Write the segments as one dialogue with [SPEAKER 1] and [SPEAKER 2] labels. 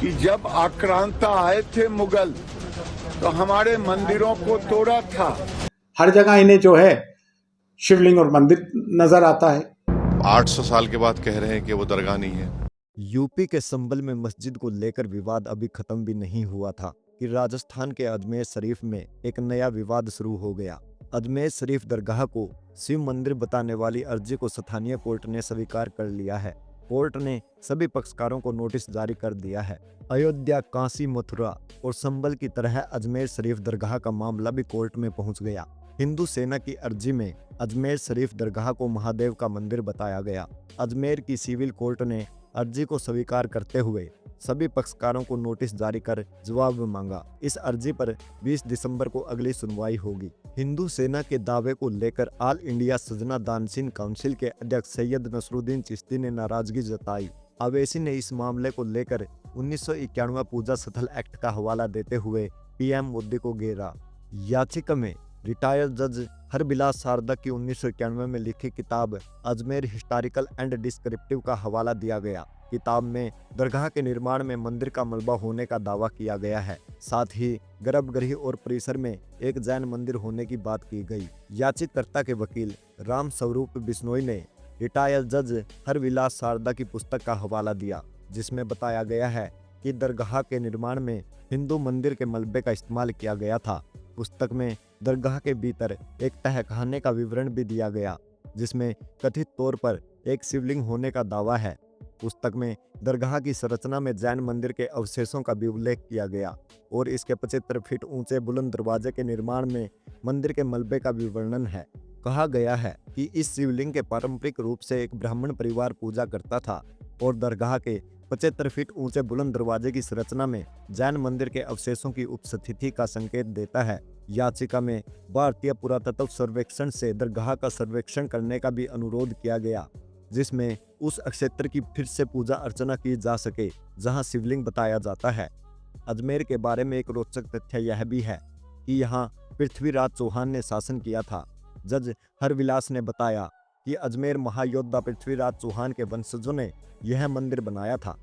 [SPEAKER 1] कि जब आक्रांता आए थे मुगल तो हमारे मंदिरों को तोड़ा था।
[SPEAKER 2] हर जगह इन्हें जो है शिवलिंग और मंदिर नजर आता है।
[SPEAKER 3] 800 साल के बाद कह रहे हैं कि वो दरगाह नहीं है।
[SPEAKER 4] यूपी के संभल में मस्जिद को लेकर विवाद अभी खत्म भी नहीं हुआ था कि राजस्थान के अजमेर शरीफ में एक नया विवाद शुरू हो गया। अजमेर शरीफ दरगाह को शिव मंदिर बताने वाली अर्जी को स्थानीय कोर्ट ने स्वीकार कर लिया है। कोर्ट ने सभी पक्षकारों को नोटिस जारी कर दिया है। अयोध्या, काशी, मथुरा और संभल की तरह अजमेर शरीफ दरगाह का मामला भी कोर्ट में पहुंच गया। हिंदू सेना की अर्जी में अजमेर शरीफ दरगाह को महादेव का मंदिर बताया गया। अजमेर की सिविल कोर्ट ने अर्जी को स्वीकार करते हुए सभी पक्षकारों को नोटिस जारी कर जवाब मांगा। इस अर्जी पर 20 दिसंबर को अगली सुनवाई होगी। हिंदू सेना के दावे को लेकर ऑल इंडिया सजना दानशीन काउंसिल के अध्यक्ष सैयद नसरुद्दीन चिश्ती ने नाराजगी जताई। अवैसी ने इस मामले को लेकर 1991 पूजा स्थल एक्ट का हवाला देते हुए पीएम मोदी को घेरा। याचिका में रिटायर्ड जज हरबिलास शारदा की 1991 में लिखी किताब अजमेर हिस्टोरिकल एंड डिस्क्रिप्टिव का हवाला दिया गया। किताब में दरगाह के निर्माण में मंदिर का मलबा होने का दावा किया गया है। साथ ही गर्भगृह और परिसर में एक जैन मंदिर होने की बात की गई। याचिकाकर्ता के वकील राम स्वरूप बिश्नोई ने रिटायर्ड जज हरबिलास शारदा की पुस्तक का हवाला दिया, जिसमें बताया गया है कि दरगाह के निर्माण में हिंदू मंदिर के मलबे का इस्तेमाल किया गया था। पुस्तक में दरगाह के भीतर एक तहखाने का विवरण भी दिया गया, जिसमें कथित तौर पर एक शिवलिंग होने का दावा है। पुस्तक में दरगाह की संरचना में जैन मंदिर के अवशेषों का भी उल्लेख किया गया और इसके 75 फीट ऊंचे बुलंद दरवाजे के निर्माण में मंदिर के मलबे का भी वर्णन है। कहा गया है कि इस शिवलिंग के पारंपरिक रूप से एक ब्राह्मण परिवार पूजा करता था और दरगाह के 75 फीट ऊंचे बुलंद दरवाजे की संरचना में जैन मंदिर के अवशेषों की उपस्थिति का संकेत देता है। याचिका में भारतीय पुरातत्व सर्वेक्षण से दरगाह का सर्वेक्षण करने का भी अनुरोध किया गया, जिसमें उस क्षेत्र की फिर से पूजा अर्चना की जा सके जहां शिवलिंग बताया जाता है। अजमेर के बारे में एक रोचक तथ्य यह भी है कि यहाँ पृथ्वीराज चौहान ने शासन किया था। जज हरविलास ने बताया कि अजमेर महायोद्धा पृथ्वीराज चौहान के वंशजों ने यह मंदिर बनाया था।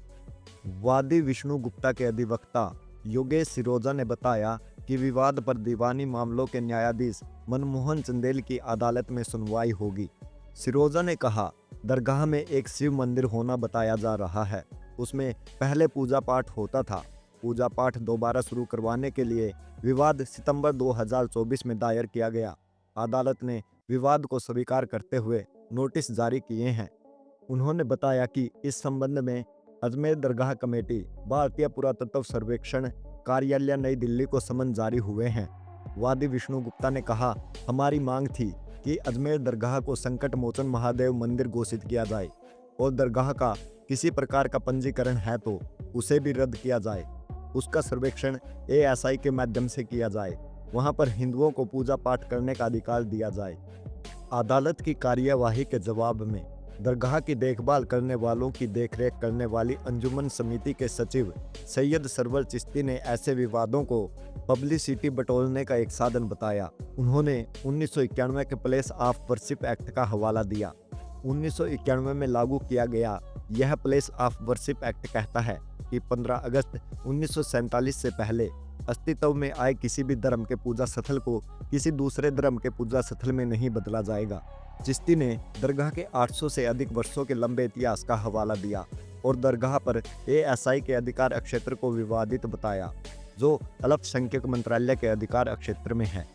[SPEAKER 4] वादी विष्णु गुप्ता के अधिवक्ता योगेश सिरोजा ने बताया कि विवाद पर दीवानी मामलों के न्यायाधीश मनमोहन चंदेल की अदालत में सुनवाई होगी। सिरोजा ने कहा, दरगाह में एक शिव मंदिर होना बताया जा रहा है। उसमें पहले पूजा पाठ होता था। पूजा पाठ दोबारा शुरू करवाने के लिए विवाद सितंबर 2024 में दायर किया गया। अदालत ने विवाद को स्वीकार करते हुए नोटिस जारी किए हैं। उन्होंने बताया कि इस संबंध में अजमेर दरगाह कमेटी, भारतीय पुरातत्व सर्वेक्षण कार्यालय नई दिल्ली को समन जारी हुए हैं। वादी विष्णु गुप्ता ने कहा, हमारी मांग थी कि अजमेर दरगाह को संकट मोचन महादेव मंदिर घोषित किया जाए और दरगाह का किसी प्रकार का पंजीकरण है तो उसे भी रद्द किया जाए। उसका सर्वेक्षण एएसआई के माध्यम से किया जाए। वहां पर हिंदुओं को पूजा पाठ करने का अधिकार दिया जाए। अदालत की कार्यवाही के जवाब में दरगाह की देखभाल करने वालों की देखरेख करने वाली अंजुमन समिति के सचिव सैयद सरवर चिश्ती ने ऐसे विवादों को पब्लिसिटी बटोरने का एक साधन बताया। उन्होंने 1991 के प्लेस ऑफ वर्शिप एक्ट का हवाला दिया। 1991 में लागू किया गया यह प्लेस ऑफ वर्शिप एक्ट कहता है कि 15 अगस्त 1947 से पहले अस्तित्व में आए किसी भी धर्म के पूजा स्थल को किसी दूसरे धर्म के पूजा स्थल में नहीं बदला जाएगा। चिश्ती ने दरगाह के 800 से अधिक वर्षों के लंबे इतिहास का हवाला दिया और दरगाह पर एएसआई के अधिकार क्षेत्र को विवादित बताया, जो अल्पसंख्यक मंत्रालय के अधिकार क्षेत्र में है।